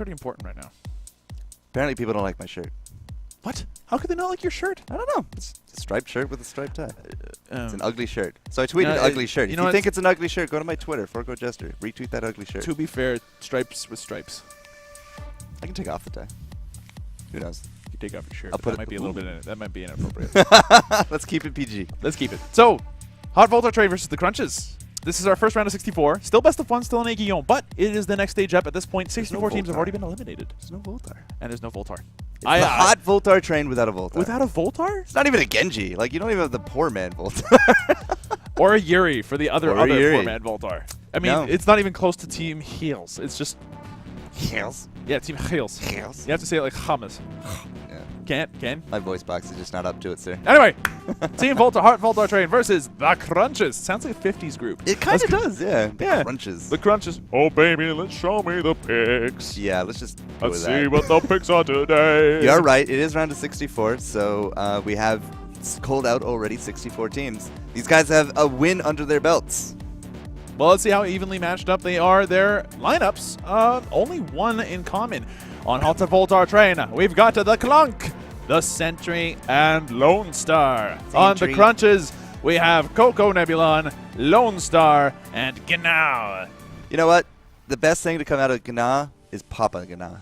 pretty important right now. Apparently people don't like my shirt. What? How could they not like your shirt? I don't know. It's a striped shirt with a striped tie. It's an Um, ugly shirt. So I tweeted ugly shirt. you If know you what? think it's an ugly shirt, go to my Twitter, Forgo Jester. Retweet that ugly shirt. To be fair, stripes with stripes. I can take off the tie. Who knows? You take off your shirt. I'll but put that it- might be a little bit. That might be inappropriate. Let's keep it PG. Let's keep it. So, Hot Voltar Train versus the Crunches. This is our first round of 64. Still best of one, still in Aiguillon, but it is the next stage up. At this point, 64 teams have Voltar. already been eliminated, There's no Voltar. and there's no Voltar. It's the hot Voltar train without a Voltar. Without a Voltar? It's not even a Genji. Like, you don't even have the poor man Voltar. Or a Yuri for the other Or a Yuri. four-man Voltar. I mean, No. it's not even close to Team Heels. It's just, Heels. yeah, Team Heels. Heels. You have to say it like hummus. Yeah. Can? My voice box is just not up to it, sir. Anyway, Team Voltar, Hot Voltar Train versus the Crunches. Sounds like a 50s group. It kind of Let's- does, yeah. Yeah. Crunches. The Crunches. Oh, baby, let's show me the pics. Yeah, let's just go Let's with see that. what the pics are today. You're right. It is round of 64, so we have called out already 64 teams. These guys have a win under their belts. Well, let's see how evenly matched up they are. Their lineups, only one in common. On Hot Voltar Train, we've got the Clunk, the Sentry, and Lone Star. On the Sentry. Crunches, we have Coco Nebulon, Lone Star, and Gnau. You know what? The best thing to come out of Gnau is Papa Gnau.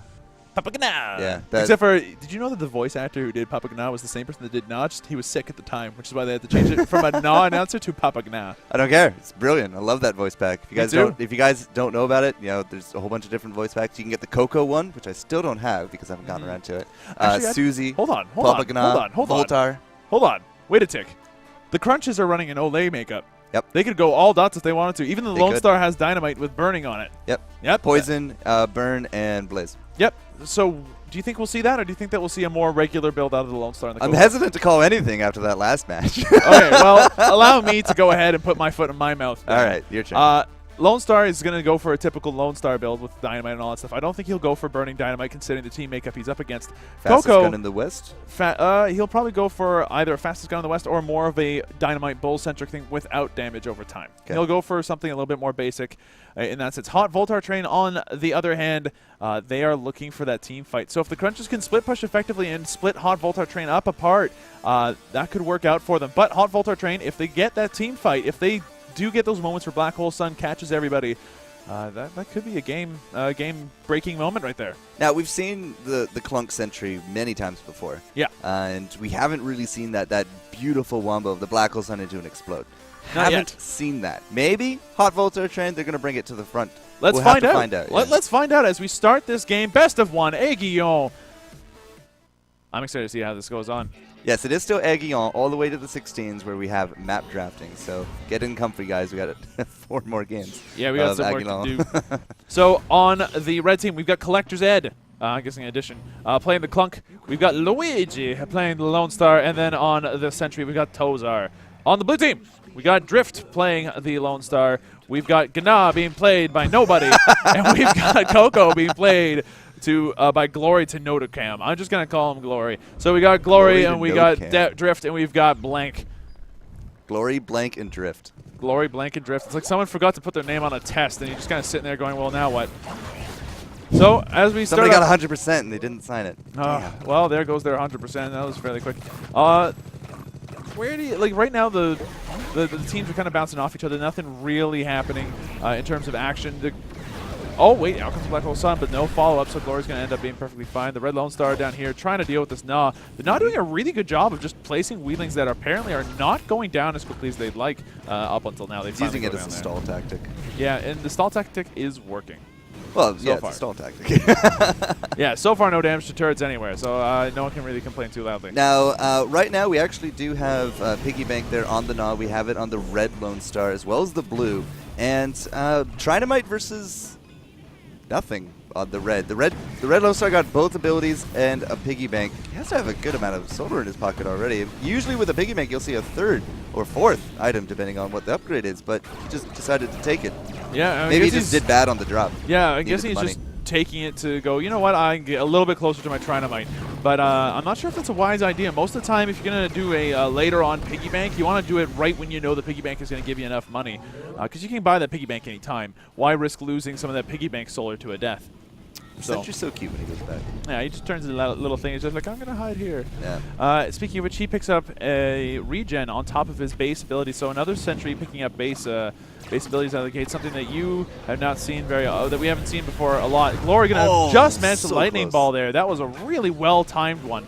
Papa Gnau. Yeah, that- Except for, did you know that the voice actor who did Papa Gnau was the same person that did Gnaw? Just he was sick at the time, which is why they had to change it from a Gnaw announcer to Papa Gnau. I don't care. It's brilliant. I love that voice pack. If you Me guys too. if you guys don't know about it, you know, there's a whole bunch of different voice packs. You can get the Coco one, which I still don't have because I haven't gotten around to it. Actually, Susie, Hold on. Papa Gnau, Voltar. Hold on. Wait a tick. The Crunches are running an Olay makeup. Yep. They could go all dots if they wanted to. Even the They Lone could. Star has dynamite with burning on it. Yep. Yep. Poison, Burn, and Blaze. Yep. So, do you think we'll see that, or do you think that we'll see a more regular build out of the Lone Star? And the I'm Coco? hesitant to call anything after that last match. Okay, well, allow me to go ahead and put my foot in my mouth. All right, your turn. Lone Star is going to go for a typical Lone Star build with dynamite and all that stuff. I don't think he'll go for burning dynamite considering the team makeup he's up against. Fastest Coco, gun in the West. he'll probably go for either a fastest gun in the West or more of a dynamite bull-centric thing without damage over time. Okay. He'll go for something a little bit more basic in that sense. Hot Voltar Train, on the other hand, they are looking for that team fight. So if the Crunches can split push effectively and split Hot Voltar Train up apart, that could work out for them. But Hot Voltar Train, if they get that team fight, if they do get those moments where Black Hole Sun catches everybody, that could be a game-breaking moment right there. Now, we've seen the Clunk Sentry many times before. Yeah. And we haven't really seen that beautiful wombo of the Black Hole Sun into an explode. Not haven't yet. seen that. Maybe Hot Voltar Train, they're going to bring it to the front. Let's We'll find have out. to find out. Let's find out as we start this game. Best of one, Aiguillon. I'm excited to see how this goes on. Yes, it is still Aiguillon all the way to the 16s where we have map drafting. So get in comfy, guys. We got 4 more games. Yeah, we got of some work Aiguillon. to do. So on the red team, we've got Collector's Ed, I'm guessing in addition, playing the Clunk. We've got Luigi playing the Lone Star. And then on the Sentry, we've got Tozar. On the blue team, we got Drift playing the Lone Star. We've got Gna being played by nobody. And we've got Coco being played by Glory to Notacam. I'm just going to call him Glory. So we got Glory, Glory and to we got Notacam. Drift, and we've got Blank. Glory, Blank, and Drift. Glory, Blank, and Drift. It's like someone forgot to put their name on a test, and you're just kind of sitting there going, well, now what? So as we start, Somebody got 100% and they didn't sign it. Damn. well, there goes their 100%. That was fairly quick. Where do you, like, right now the teams are kind of bouncing off each other. Nothing really happening in terms of action. Oh, wait, out comes Black Hole Sun, but no follow-up, so Glory's going to end up being perfectly fine. The Red Lone Star down here trying to deal with this Gnaw. The Gnaw doing a really good job of just placing Weedlings that apparently are not going down as quickly as they'd like up until now. They've He's using it as a stall tactic. Yeah, and the stall tactic is working. Well, So yeah, far. it's a stall tactic. Yeah, so far no damage to turrets anywhere, so no one can really complain too loudly. Now, right now we actually do have Piggy Bank there on the Gnaw. We have it on the Red Lone Star as well as the Blue. And Trinamite versus nothing on the Red. The Red Lone Star got both abilities and a Piggy Bank. He has to have a good amount of solar in his pocket already. Usually with a Piggy Bank you'll see a 3rd or 4th item depending on what the upgrade is, but he just decided to take it. Yeah, Maybe he just did bad on the drop. Yeah, I Needed guess the he's money. just taking it to go, you know what, I can get a little bit closer to my Trinamite. But I'm not sure if that's a wise idea. Most of the time, if you're going to do a later on piggy bank, you want to do it right when you know the piggy bank is going to give you enough money. Because you can buy that piggy bank anytime. Why risk losing some of that piggy bank solar to a death? Sentry's so cute when he goes back. Yeah, he just turns into that little thing. He's just like, I'm going to hide here. Yeah. Speaking of which, he picks up a regen on top of his base ability. So another Sentry picking up base abilities out of the gate, something that you have not seen that we haven't seen before a lot. Glory gonna just manage the lightning ball there. That was a really well-timed one.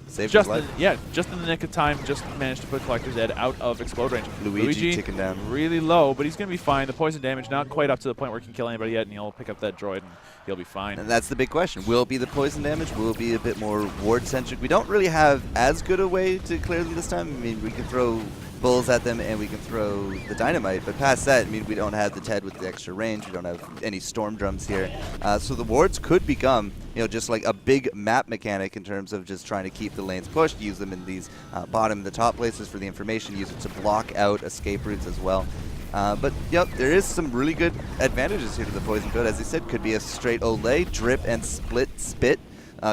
Saved his life. Just in the nick of time, just managed to put Collector's Ed out of explode range. Luigi ticking down. Really low, but he's going to be fine. The poison damage not quite up to the point where he can kill anybody yet, and he'll pick up that droid, and he'll be fine. And that's the big question. Will it be the poison damage? Will it be a bit more ward-centric? We don't really have as good a way to clear them this time. I mean, we can throw bulls at them, and we can throw the dynamite. But past that, I mean, we don't have the TED with the extra range. We don't have any storm drums here. So the wards could become, just like a big map mechanic in terms of just trying to keep the lanes pushed, use them in these bottom and the top places for the information, use it to block out escape routes as well. But, yep, there is some really good advantages here to the poison code. As I said, could be a straight Olay, drip, and spit.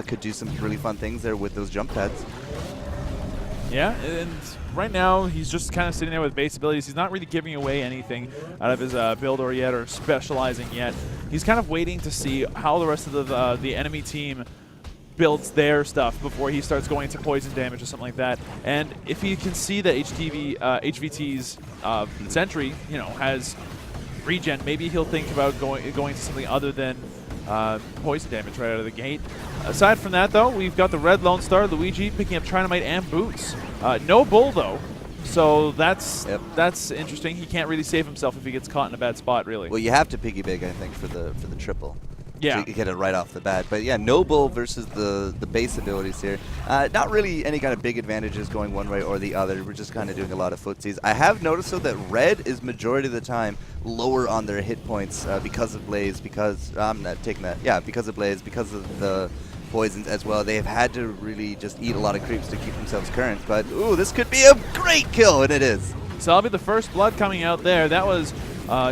Could do some really fun things there with those jump pads. Yeah, and right now he's just kind of sitting there with base abilities. He's not really giving away anything out of his build or yet, or specializing yet. He's kind of waiting to see how the rest of the enemy team builds their stuff before he starts going to poison damage or something like that. And if he can see that HVT's Sentry, has regen, maybe he'll think about going to something other than poison damage right out of the gate. Aside from that, though, we've got the red Lone Star, Luigi, picking up Trinamite and Boots. No Bull, though, so that's interesting. He can't really save himself if he gets caught in a bad spot, really. Well, you have to piggyback, I think, for the triple. Yeah. So you get it right off the bat. But yeah, no Bull versus the base abilities here. Not really any kind of big advantages going one way or the other. We're just kind of doing a lot of footsies. I have noticed, though, that red is majority of the time lower on their hit points because of Blaze, because I'm not taking that. Yeah, because of Blaze, because of the poisons as well. They have had to really just eat a lot of creeps to keep themselves current. But, ooh, this could be a great kill, and it is. So that'll be the first blood coming out there. That was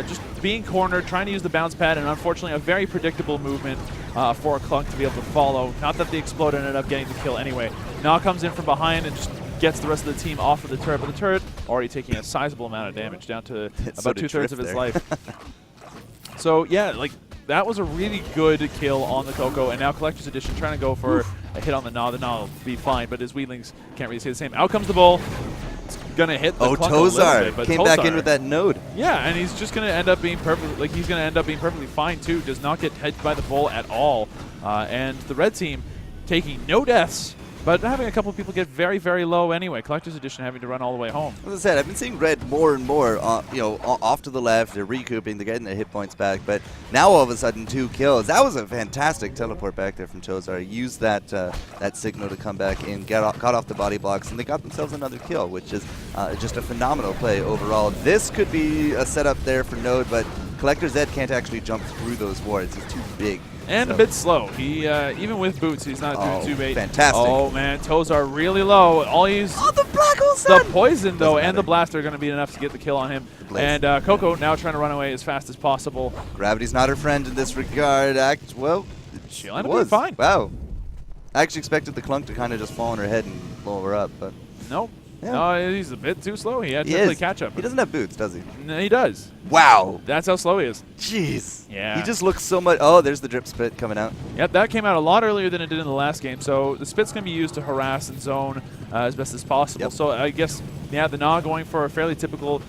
just being cornered, trying to use the bounce pad, and unfortunately a very predictable movement for Clunk to be able to follow. Not that the explode ended up getting the kill anyway. Now comes in from behind and just gets the rest of the team off of the turret, but the turret already taking a sizable amount of damage, down to about 2/3 of its life. So yeah, like that was a really good kill on the Coco, and now Collector's Edition trying to go for a hit on the Gnaw. The Gnaw will be fine, but his Weedlings can't really say the same. Out comes the Bull. It's gonna hit the Clunk a little bit, but came back in with that node. Yeah, and he's just gonna end up being perfectly fine too. Does not get hit by the Bull at all, and the red team taking no deaths, but having a couple of people get very, very low anyway. Collector's Edition having to run all the way home. As I said, I've been seeing red more and more, off to the left. They're recouping, they're getting their hit points back, but now all of a sudden 2 kills. That was a fantastic teleport back there from Tozar. Used that signal to come back in, caught off the body blocks, and they got themselves another kill, which is just a phenomenal play overall. This could be a setup there for Node, but Collector's Ed can't actually jump through those wards. He's too big. And a bit slow. He even with boots, he's not doing too bait. Fantastic. Oh man, toes are really low. All he's the black hole sun! The poison though and the blast are going to be enough to get the kill on him. And Coco now trying to run away as fast as possible. Gravity's not her friend in this regard. She'll end up being fine. Wow. I actually expected the Clunk to kind of just fall on her head and blow her up, but nope. Yeah. No, he's a bit too slow. He had to play catch up. He doesn't have boots, does he? No, he does. Wow. That's how slow he is. Jeez. Yeah. He just looks so much. Oh, there's the drip spit coming out. Yep, that came out a lot earlier than it did in the last game. So the spit's going to be used to harass and zone as best as possible. Yep. So I guess, yeah, the Gnaw going for a fairly typical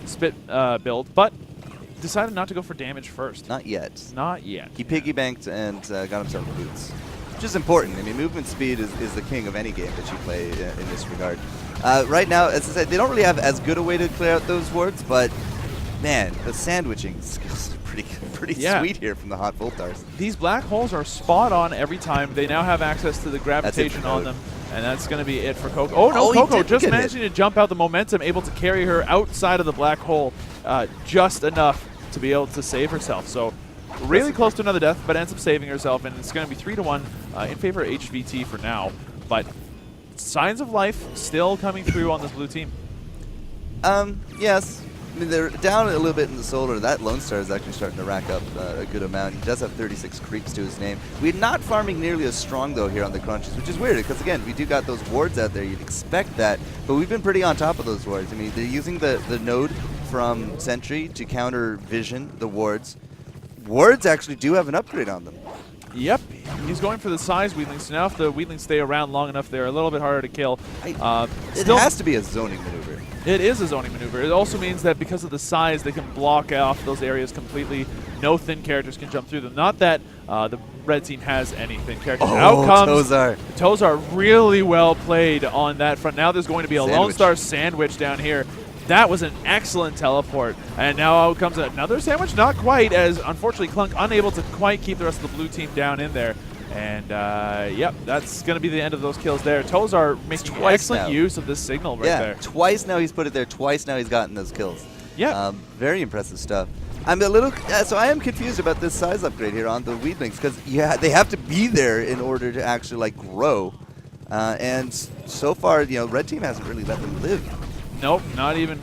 spit build, but decided not to go for damage first. Not yet. Not yet. He piggybanked and got himself boots, which is important. I mean, movement speed is the king of any game that you play in this regard. Right now, as I said, they don't really have as good a way to clear out those wards, but man, the sandwiching skills are pretty sweet here from the hot Voltars. These black holes are spot on every time. They now have access to the gravitation on them, and that's going to be it for Coco. Oh no, Coco just managing to jump out the momentum, able to carry her outside of the black hole just enough to be able to save herself. So really close to another death, but ends up saving herself, and it's going to be 3-1 in favor of HVT for now. But signs of life still coming through on this blue team. Yes. I mean, they're down a little bit in the solar. That Lone Star is actually starting to rack up a good amount. He does have 36 creeps to his name. We're not farming nearly as strong, though, here on the Crunches, which is weird, because, again, we do got those wards out there. You'd expect that, but we've been pretty on top of those wards. I mean, they're using the node from Sentry to counter vision the wards. Wards actually do have an upgrade on them. Yep, he's going for the size Weedlings. So now if the Weedlings stay around long enough, they're a little bit harder to kill. It has to be a zoning maneuver. It is a zoning maneuver. It also means that because of the size, they can block off those areas completely. No thin characters can jump through them. Not that the red team has any thin characters. Oh, Out comes Tozar. Tozar, really well played on that front. Now there's going to be a Lone Star sandwich down here. That was an excellent teleport. And now out comes another sandwich. Not quite, as unfortunately Clunk unable to quite keep the rest of the blue team down in there. And, yep, that's going to be the end of those kills there. Tozar making excellent use of this signal right there. Yeah, twice now he's put it there. Twice now he's gotten those kills. Yeah. Very impressive stuff. I'm a little, so I am confused about this size upgrade here on the Weedlings, because they have to be there in order to actually like grow. And so far, you know, red team hasn't really let them live. Nope, not even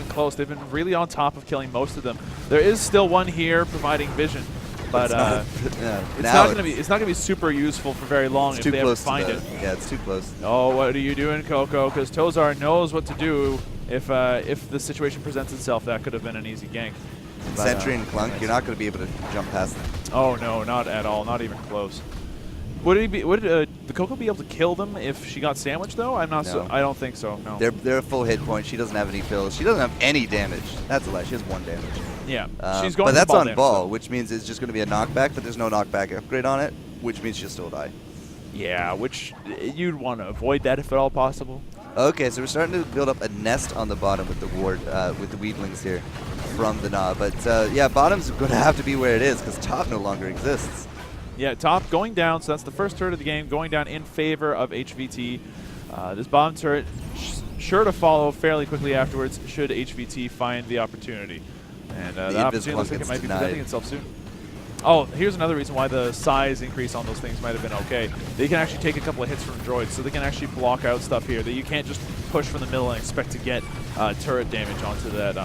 close. They've been really on top of killing most of them. There is still one here providing vision, but it's not gonna be super useful for very long if they ever find it. Yeah, it's too close. Oh, what are you doing, Coco? Because Tozar knows what to do if the situation presents itself. That could have been an easy gank. Sentry and Clunk, you're not going to be able to jump past them. Oh no, not at all. Not even close. Would the Coco be able to kill them if she got sandwiched though? I'm not. No. I don't think so. No. They're a full hit point. She doesn't have any fills. She doesn't have any damage. That's a lie. She has 1 damage. Yeah. She's going. But that's on damage, ball, so. which means it's just going to be a knockback. But there's no knockback upgrade on it, which means she'll still die. Yeah, which you'd want to avoid that if at all possible. Okay, so we're starting to build up a nest on the bottom with the ward, with the Weedlings here from the Gnaw. But yeah, bottom's going to have to be where it is because top no longer exists. Yeah, top going down, so that's the first turret of the game, going down in favor of HVT. This bottom turret sure to follow fairly quickly afterwards should HVT find the opportunity. And the opportunity looks like it might be presenting itself soon. Oh, here's another reason why the size increase on those things might have been okay. They can actually take a couple of hits from droids, so they can actually block out stuff here that you can't just push from the middle and expect to get turret damage onto that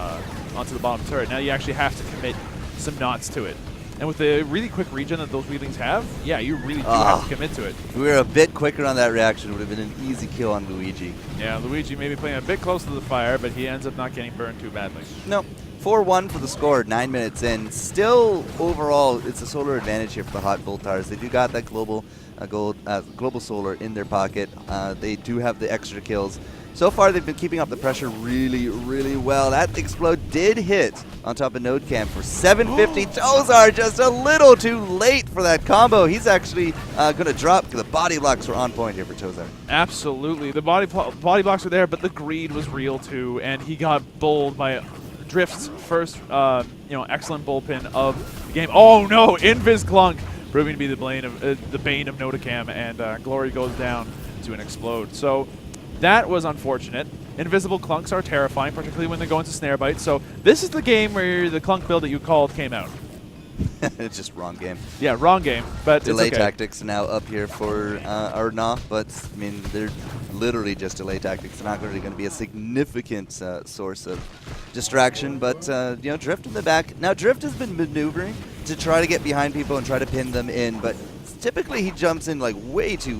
onto the bottom turret. Now you actually have to commit some knots to it. And with the really quick regen that those Weedlings have, yeah, you really do have to commit to it. If we were a bit quicker on that reaction, it would have been an easy kill on Luigi. Yeah, Luigi may be playing a bit close to the fire, but he ends up not getting burned too badly. No. 4-1 for the score, 9 minutes in. Still, overall, it's a solar advantage here for the hot Voltars. They do got that global solar in their pocket. They do have the extra kills. So far, they've been keeping up the pressure really, really well. That explode did hit on top of Node Camp for 750. Tozar just a little too late for that combo. He's actually going to drop because the body blocks were on point here for Tozar. Absolutely. The body blocks were there, but the greed was real too, and he got bowled by Drift's first, excellent bullpen of the game. Oh no, Invis Clunk proving to be the bane of Nodicam, and Glory goes down to an explode. So that was unfortunate. Invisible Clunks are terrifying, particularly when they go into snare bites. So this is the game where the Clunk build that you called came out. It's just wrong game. Yeah, wrong game, but delay it's okay. tactics now up here for our Gnaw, but I mean they're literally just delay tactics. They're not really going to be a significant source of distraction, but Drift in the back. Now Drift has been maneuvering to try to get behind people and try to pin them in, but typically he jumps in like way too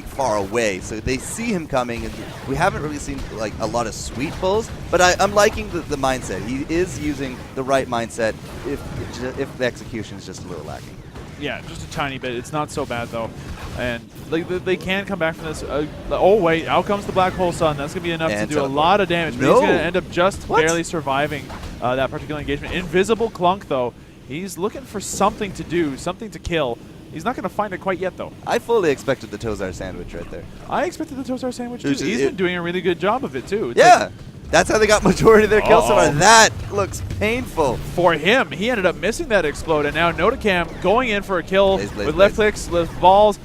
far away, so they see him coming, and we haven't really seen like a lot of sweet pulls. But I'm liking the mindset. He is using the right mindset if the execution is just a little lacking. Yeah, just a tiny bit. It's not so bad though, and they can come back from this. Oh wait, out comes the Black Hole Sun. That's gonna be enough to do a lot of damage. But he's gonna end up just barely surviving that particular engagement. Invisible Clunk though, he's looking for something to do, something to kill. He's not going to find it quite yet, though. I fully expected the Tozar sandwich right there. I expected the Tozar sandwich, too. He's been doing a really good job of it, too. Yeah. That's how they got majority of their kills so far. That looks painful. For him, he ended up missing that explode, and now Nodicam going in for a kill with left clicks, left balls.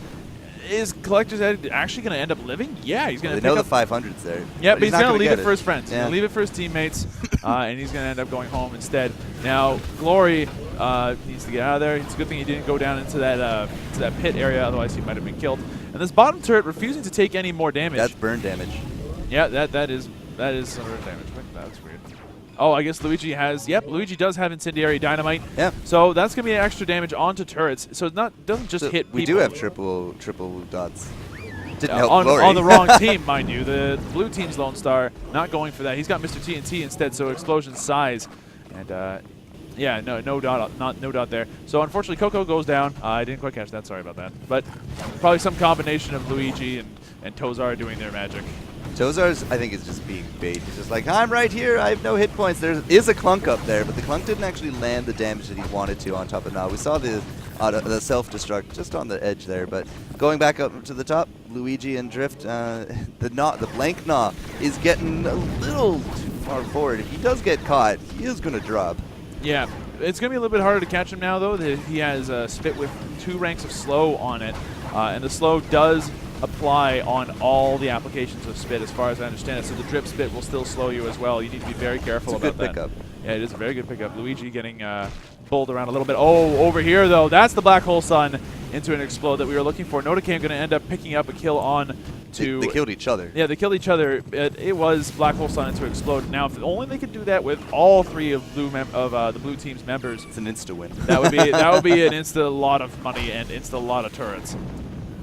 Is Collector's Ed actually going to end up living? Yeah, he's going to pick up the 500s there. Yeah, but he's going to leave it for his friends. He's going to leave it for his teammates, and he's going to end up going home instead. Now, Glory needs to get out of there. It's a good thing he didn't go down into that pit area, otherwise he might have been killed. And this bottom turret refusing to take any more damage. That's burn damage. Yeah, that is some burn damage. That's weird. Oh, I guess Luigi has. Yep, Luigi does have Incendiary Dynamite. Yeah. So that's gonna be extra damage onto turrets. So it doesn't just hit people. We do have triple dots. Didn't help Glory. On the wrong team, mind you. The blue team's Lone Star not going for that. He's got Mr. TNT instead. So explosion size, and Yeah, no doubt there. So unfortunately, Coco goes down. I didn't quite catch that. Sorry about that. But probably some combination of Luigi and Tozar doing their magic. Tozar's, I think, is just being bait. He's just like, I'm right here. I have no hit points. There is a clunk up there, but the clunk didn't actually land the damage that he wanted to on top of Gnaw. We saw the self-destruct just on the edge there, but going back up to the top, Luigi and Drift, the blank Gnaw is getting a little too far forward. If he does get caught, he is going to drop. Yeah, it's going to be a little bit harder to catch him now, though. He has a Spit with 2 ranks of slow on it, and the slow does apply on all the applications of Spit, as far as I understand it. So the Drip Spit will still slow you as well. You need to be very careful about that. It's a good pickup. Yeah, it is a very good pickup. Luigi getting bowled around a little bit. Oh, over here, though, that's the Black Hole Sun into an explode that we were looking for. Notacam going to end up picking up a kill on to... They killed each other. Yeah, they killed each other. It was Black Hole Sun into explode. Now, if only they could do that with all 3 of the blue team's members. It's an insta-win. That would be an insta lot of money and insta lot of turrets.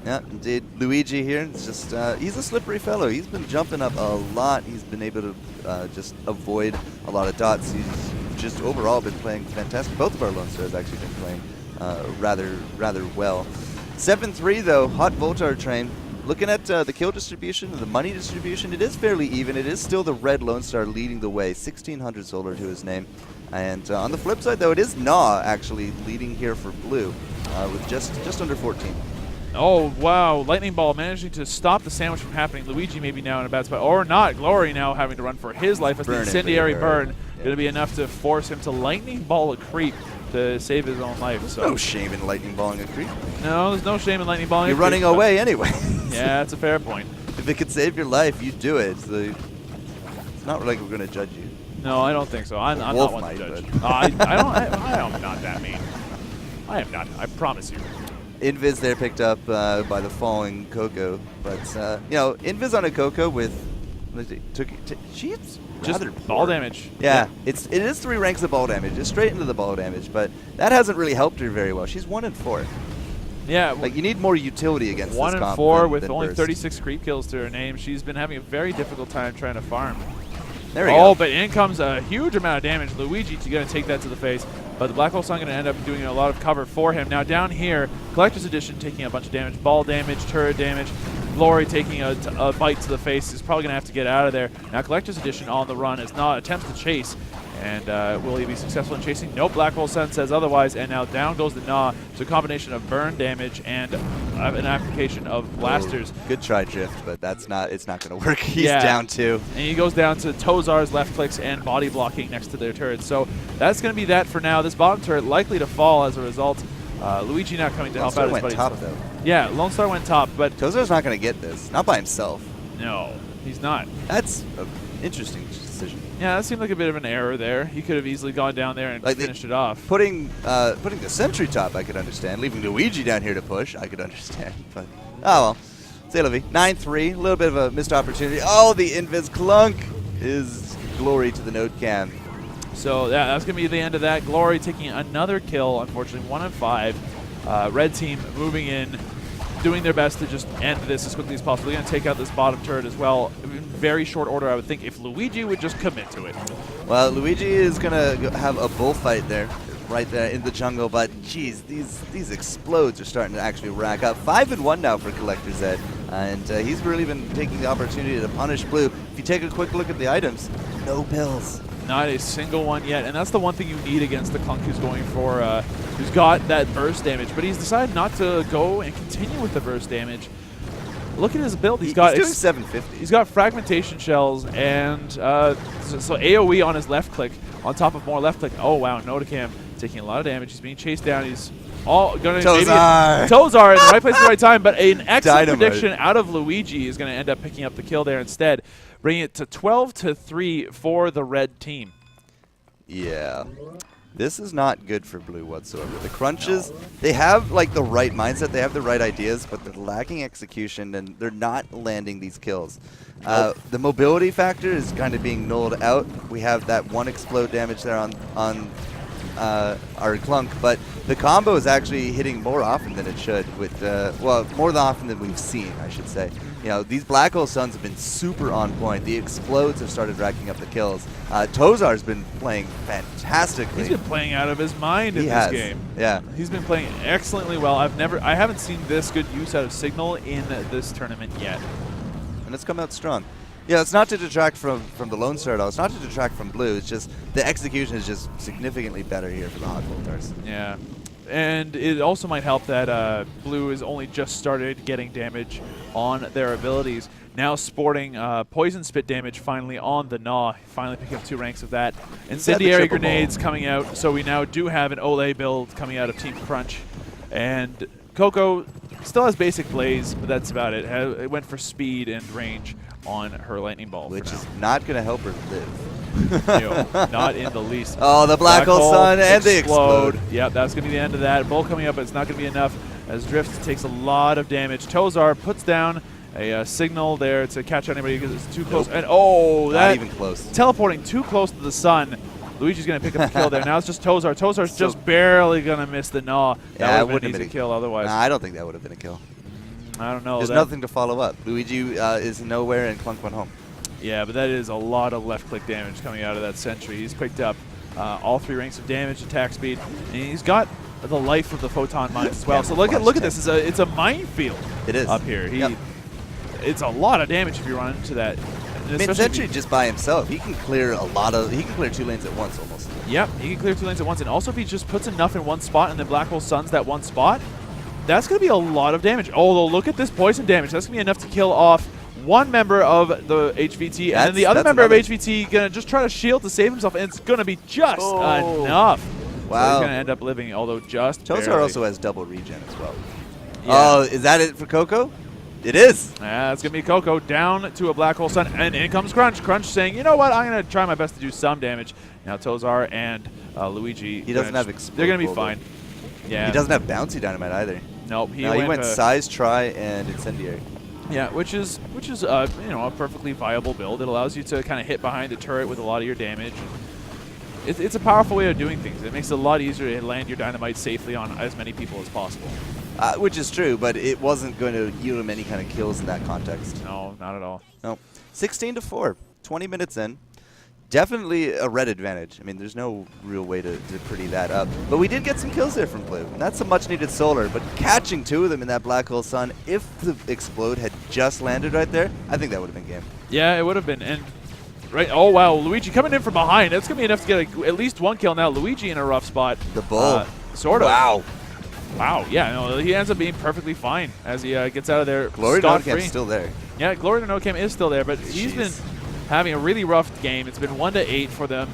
Yeah, indeed. Luigi here, it's just, he's a slippery fellow. He's been jumping up a lot. He's been able to just avoid a lot of dots. He's just overall been playing fantastic. Both of our Lone Stars actually been playing rather well. 7-3 though, hot Voltar train. Looking at the kill distribution and the money distribution, it is fairly even. It is still the red Lone Star leading the way, 1,600 solar to his name. And on the flip side though, it is Gnaw actually leading here for blue with just under 14. Oh, wow. Lightning Ball managing to stop the sandwich from happening. Luigi maybe now in a bad spot. Or not. Glory now having to run for his life as the incendiary burn going to be enough to force him to Lightning Ball a creep to save his own life. So no shame in Lightning Balling a creep. No, there's no shame in Lightning Balling You're running away anyway. Yeah, that's a fair point. If it could save your life, you do it. So it's not like we're going to judge you. No, I don't think so. I'm not one to judge. I am not that mean. I am not. I promise you. Invis there picked up by the falling Coco, but you know, Invis on a Coco with she's just rather ball damage. Yeah, it is 3 ranks of ball damage, just straight into the ball damage, but that hasn't really helped her very well. She's 1 and 4. Yeah, like you need more utility against 1 this and comp 4 with than only burst. 36 creep kills to her name. She's been having a very difficult time trying to farm. There we go. Oh, but in comes a huge amount of damage. Luigi going to take that to the face, but the Black Hole Sun going to end up doing a lot of cover for him. Now down here, Collector's Edition taking a bunch of damage, ball damage, turret damage. Glory taking a bite to the face is probably going to have to get out of there. Now Collector's Edition on the run as Gnaw attempts to chase. And will he be successful in chasing? Nope, Black Hole Sun says otherwise. And now down goes the Gnaw. So a combination of burn damage and an application of blasters. Oh, good try, Drift, but it's not going to work. He's down 2. And he goes down to Tozar's left clicks and body blocking next to their turrets. So that's going to be that for now. This bottom turret likely to fall as a result. Luigi now coming to help out his buddy. Top, though. Yeah, Lone Star went top, but Tozar's not going to get this. Not by himself. No, he's not. That's an interesting decision. Yeah, that seemed like a bit of an error there. He could have easily gone down there and finished it off. Putting the sentry top, I could understand. Leaving Luigi down here to push, I could understand. But oh well. C'est la vie. 9-3, a little bit of a missed opportunity. Oh, the Invis Clunk is glory to the node cam. So yeah, that's going to be the end of that. Glory taking another kill, unfortunately, 1 and 5. Red team moving in, doing their best to just end this as quickly as possible. They're going to take out this bottom turret as well. In very short order, I would think, if Luigi would just commit to it. Well, Luigi is going to have a bullfight there, right there in the jungle, but geez, these explodes are starting to actually rack up. 5-1 now for Collector Zed, and he's really been taking the opportunity to punish blue. If you take a quick look at the items, no pills. Not a single one yet, and that's the one thing you need against the Clunk who's going for, who's got that burst damage, but he's decided not to go and continue with the burst damage. Look at his build. He's doing 750. He's got fragmentation shells and so AoE on his left click on top of more left click. Oh wow, Notacam taking a lot of damage. He's being chased down. He's all going to Tozar in the right place at the right time, but an excellent prediction out of Luigi is going to end up picking up the kill there instead, bringing it to 12-3 for the red team. Yeah. This is not good for blue whatsoever. The crunches, they have like the right mindset, they have the right ideas, but they're lacking execution and they're not landing these kills. The mobility factor is kind of being nulled out. We have that 1 explode damage there on our Clunk, but the combo is actually hitting more often than it should with, well, more often than we've seen, I should say. You know, these Black Hole Suns have been super on point. The Explodes have started racking up the kills. Tozar's been playing fantastically. He's been playing out of his mind in this game. Yeah. He's been playing excellently well. I haven't seen this good use out of Signal in this tournament yet. And it's come out strong. Yeah, it's not to detract from the Lone Star at all. It's not to detract from Blue. It's just the execution is just significantly better here for the Hot Voltars. Yeah. And it also might help that Blue has only just started getting damage on their abilities. Now sporting Poison Spit damage finally on the Gnaw. Finally picking up 2 ranks of that. Incendiary Grenades coming out, so we now do have an Olay build coming out of Team Crunch. And Coco still has basic Blaze, but that's about it. It went for speed and range on her Lightning Ball. Which is not going to help her live. No, not in the least. Oh, the Black Hole Sun and the Explode. Yep, that's going to be the end of that. Bull coming up, but it's not going to be enough as Drift takes a lot of damage. Tozar puts down a signal there to catch anybody because it's too close. And oh, not even close. Teleporting too close to the sun. Luigi's going to pick up the kill there. Now it's just Tozar. Tozar's just barely going to miss the Gnaw. That would have been an easy kill otherwise. Nah, I don't think that would have been a kill. I don't know. There's nothing to follow up. Luigi is nowhere and Clunk went home. Yeah, but that is a lot of left-click damage coming out of that Sentry. He's picked up all 3 ranks of damage, attack speed, and he's got the life of the Photon Mines as well. So look at this. It's a minefield. It is up here. It's a lot of damage if you run into that. I mean, Sentry just by himself, he can clear he can clear 2 lanes at once almost. Yep, he can clear 2 lanes at once, and also if he just puts enough in one spot and then Black Hole Suns that one spot, that's going to be a lot of damage. Although look at this poison damage. That's going to be enough to kill off one member of the HVT, and then the other member of HVT going to just try to shield to save himself, and it's going to be just enough. Wow. So he's going to end up living, although just Tozar also has double regen as well. Yeah. Oh, is that it for Coco? It is. Yeah, it's going to be Coco down to a Black Hole Sun, and in comes Crunch. Crunch saying, you know what, I'm going to try my best to do some damage. Now Tozar and Luigi, he doesn't have Explode. They're going to be fine. Yeah. He doesn't have Bouncy Dynamite either. Nope. He went Size, Try, and Incendiary. Yeah, which is a perfectly viable build. It allows you to kind of hit behind the turret with a lot of your damage. It's a powerful way of doing things. It makes it a lot easier to land your dynamite safely on as many people as possible. Which is true, but it wasn't going to yield him any kind of kills in that context. No, not at all. No. 16-4, 20 minutes in. Definitely a red advantage. I mean, there's no real way to pretty that up. But we did get some kills there from Blue. And that's a much-needed solar. But catching 2 of them in that Black Hole Sun, if the Explode had just landed right there, I think that would have been game. Yeah, it would have been. And right. Oh, wow. Luigi coming in from behind. That's going to be enough to get at least 1 kill now. Luigi in a rough spot. The Bull. Sort of. Wow. Wow. Yeah, no, he ends up being perfectly fine as he gets out of there. Glory to Nocam's still there. Yeah, Glory to Nocam is still there, but he's been having a really rough game. It's been 1-8 for them,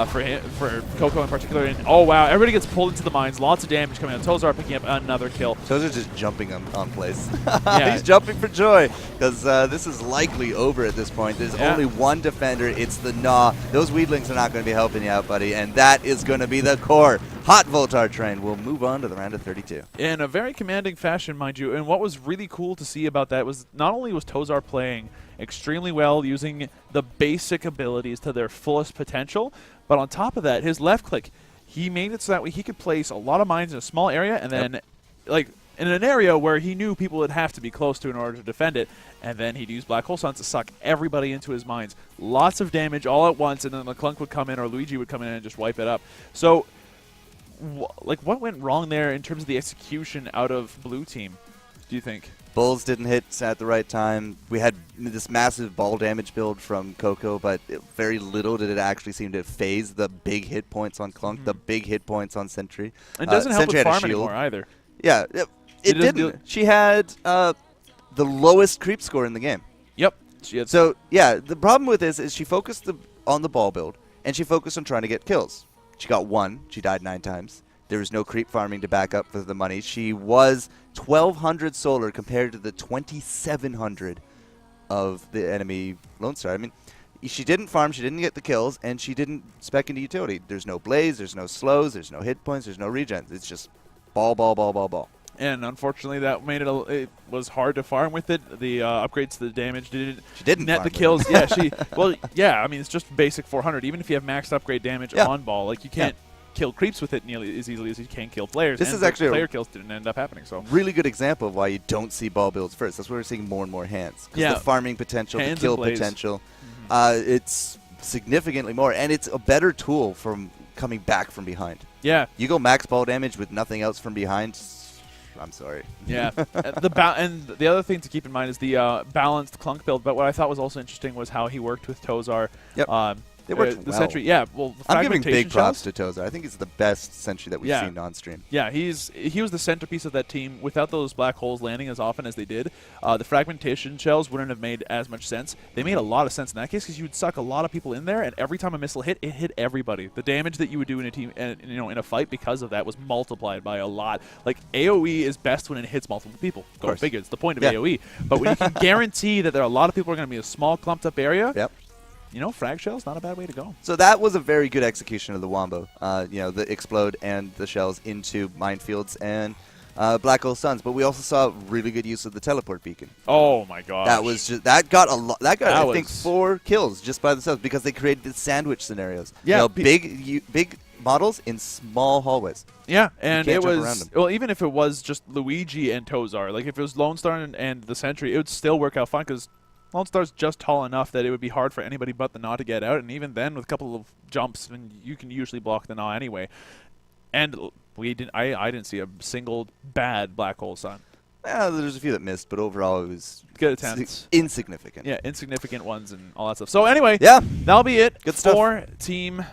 for Coco in particular. And oh wow, everybody gets pulled into the mines. Lots of damage coming out. Tozar picking up another kill. Tozar just jumping on place. Yeah. He's jumping for joy because this is likely over at this point. There's only one defender. It's the Gnaw. Those Weedlings are not going to be helping you out, buddy. And that is going to be the core. Hot Voltar train will move on to the round of 32. In a very commanding fashion, mind you. And what was really cool to see about that was not only was Tozar playing extremely well, using the basic abilities to their fullest potential, but on top of that, his left click, he made it so that way he could place a lot of mines in a small area, and then, like, in an area where he knew people would have to be close to in order to defend it, and then he'd use Black Hole Suns to suck everybody into his mines. Lots of damage all at once, and then the Clunk would come in, or Luigi would come in and just wipe it up. So, what went wrong there in terms of the execution out of Blue Team, do you think? Bulls didn't hit at the right time. We had this massive ball damage build from Coco, but very little did it actually seem to phase the big hit points on Clunk, the big hit points on Sentry. It doesn't help with farm anymore either. Yeah, it didn't. She had the lowest creep score in the game. Yep. So, yeah, the problem with this is she focused on the ball build, and she focused on trying to get kills. She got 1. She died 9 times. There was no creep farming to back up for the money. She was 1,200 solar compared to the 2,700 of the enemy Lone Star. I mean, she didn't farm, she didn't get the kills, and she didn't spec into utility. There's no blaze, there's no slows, there's no hit points, there's no regens. It's just ball, ball, ball, ball, ball. And unfortunately, that made it was hard to farm with it. The upgrades to the damage didn't net the kills. Yeah, I mean, it's just basic 400. Even if you have maxed upgrade damage on ball, like you can't kill creeps with it nearly as easily as you can kill players. This and is actually player kills didn't end up happening. So really good example of why you don't see ball builds first. That's why we're seeing more and more hands. Because Yeah. the farming potential, Hands the kill and plays. potential, it's significantly more. And it's a better tool from coming back from behind. yeah, You go max ball damage with nothing else from behind, I'm sorry. yeah. And the other thing to keep in mind is the balanced Clunk build. But what I thought was also interesting was how he worked with Tozar. Yep. They worked the well. Sentry. Yeah, well, the I'm giving fragmentation big props shells- to Tozar. I think he's the best Sentry that we've Yeah. seen on stream. Yeah, he was the centerpiece of that team. Without those black holes landing as often as they did, the fragmentation shells wouldn't have made as much sense. They made a lot of sense in that case because you would suck a lot of people in there, and every time a missile hit, it hit everybody. The damage that you would do in a team, in a fight because of that was multiplied by a lot. Like AOE is best when it hits multiple people. Go figure. It's the point of Yeah. AOE. But when you can guarantee that there are a lot of people are going to be in a small clumped up area, Yep. frag shells not a bad way to go. So that was a very good execution of the Wombo. The explode and the shells into minefields and black hole suns. But we also saw really good use of the teleport beacon. Oh my gosh. That got a lot. That got That I think was- 4 kills just by themselves because they created the sandwich scenarios. Yeah, big models in small hallways. Yeah, and can't it jump around was them. well. Even if it was just Luigi and Tozar, like if it was Lone Star and the Sentry, it would still work out fine because Lone Star's just tall enough that it would be hard for anybody but the Gnaw to get out, and even then, with a couple of jumps, and you can usually block the Gnaw anyway. And we didn't. I didn't see a single bad black hole sun. There's a few that missed, but overall it was Good attempts. insignificant. Yeah, insignificant ones and all that stuff. So anyway, Yeah. that'll be it Good stuff. for team.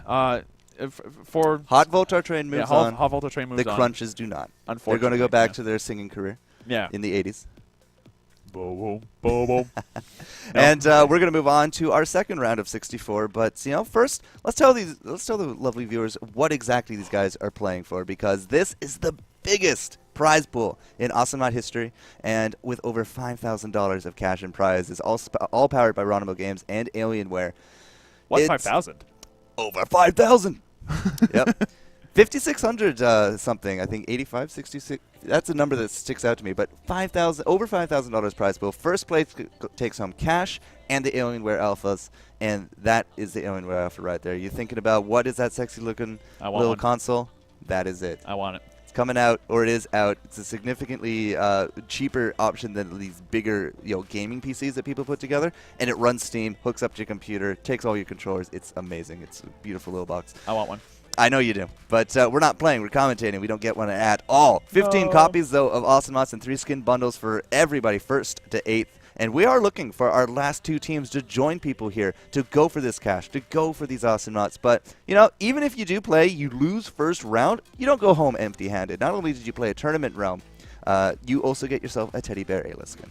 For Hot Voltar train moves on. Hot Volta train moves The on. crunches do not. They're Unfortunately, going to go back yeah. to their singing career Yeah. in the 80s. Boom, boom, boom. And we're going to move on to our second round of 64. But first, let's tell the lovely viewers what exactly these guys are playing for, because this is the biggest prize pool in Awesome Mod history, and with over $5,000 of cash and prizes, all powered by Ronimo Games and Alienware. What, It's 5,000? Over 5,000. Yep. 5,600 something. I think 85, 66. That's a number that sticks out to me. But over $5,000 prize pool. First place takes home cash and the Alienware Alphas, and that is the Alienware Alpha right there. You're thinking about what is that sexy looking I want little one. console? That is it. I want it. It's coming out, or it is out. It's a significantly cheaper option than these bigger gaming PCs that people put together, and it runs Steam, hooks up to your computer, takes all your controllers. It's amazing. It's a beautiful little box. I want one. I know you do, but we're not playing. We're commentating. We don't get one at all. 15 No. copies, though, of Awesome Mods and 3 skin bundles for everybody, 1st to 8th. And we are looking for our last 2 teams to join people here to go for this cash, to go for these Awesome Mods. But, even if you do play, you lose first round, you don't go home empty-handed. Not only did you play a tournament realm, you also get yourself a Teddy Bear A-list skin.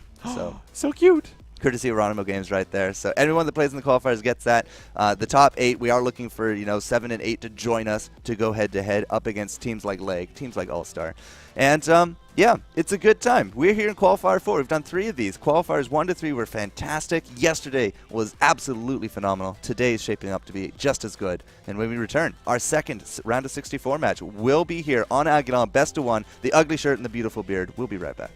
So cute. Courtesy of Ronimo Games right there. So everyone that plays in the qualifiers gets that. The top 8, we are looking for 7 and 8 to join us to go head-to-head up against teams like Leg, teams like All-Star. And, yeah, it's a good time. We're here in Qualifier 4. We've done 3 of these. Qualifiers 1 to 3 were fantastic. Yesterday was absolutely phenomenal. Today is shaping up to be just as good. And when we return, our second round of 64 match will be here on Aguilon, best of 1, the ugly shirt and the beautiful beard. We'll be right back.